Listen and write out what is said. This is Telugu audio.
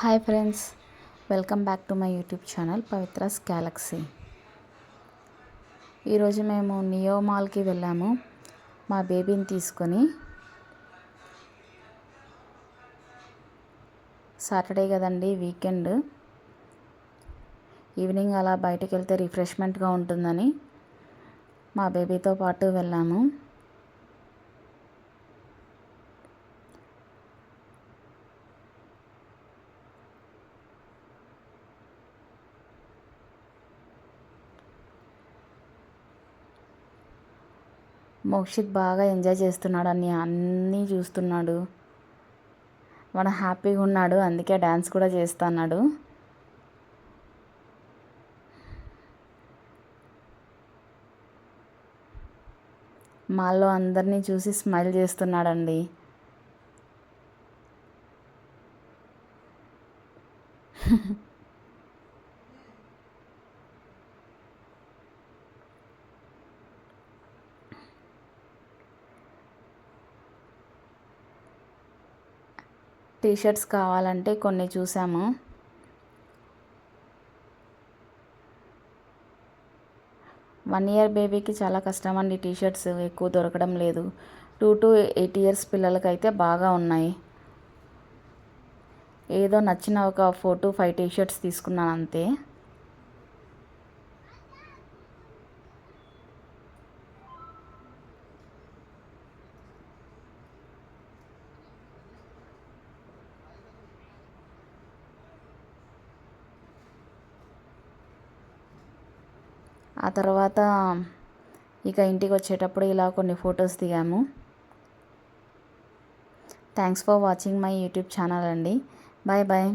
Hi friends, welcome back to my YouTube channel Pavithra's Galaxy. ఈరోజు మేము నియో మాల్కి వెళ్ళాము మా బేబీని తీసుకొని. సాటర్డే కదండి, వీకెండ్. ఈవినింగ్ అలా బయటకు వెళ్తే రిఫ్రెష్మెంట్గా ఉంటుందని మా బేబీతో పాటు వెళ్ళాము. మోక్షిత్ బాగా ఎంజాయ్ చేస్తున్నాడు, అన్నీ చూస్తున్నాడు. వాడు హ్యాపీగా ఉన్నాడు, అందుకే డ్యాన్స్ కూడా చేస్తున్నాడు. మాల్లో అందరినీ చూసి స్మైల్ చేస్తున్నాడండి. టీషర్ట్స్ కావాలంటే కొన్ని చూసాము. వన్ ఇయర్ బేబీకి చాలా కష్టం అండి, టీషర్ట్స్ ఎక్కువ దొరకడం లేదు. 2 to 8 years పిల్లలకైతే బాగా ఉన్నాయి. ఏదో నచ్చిన ఒక 4 to 5 టీషర్ట్స్ తీసుకున్నాను అంతే. ఆ తర్వాత ఇక ఇంటికి వచ్చేటప్పుడు ఇలా కొన్ని ఫొటోస్ దిగాము. Thanks for watching my YouTube channel అండి. Bye bye.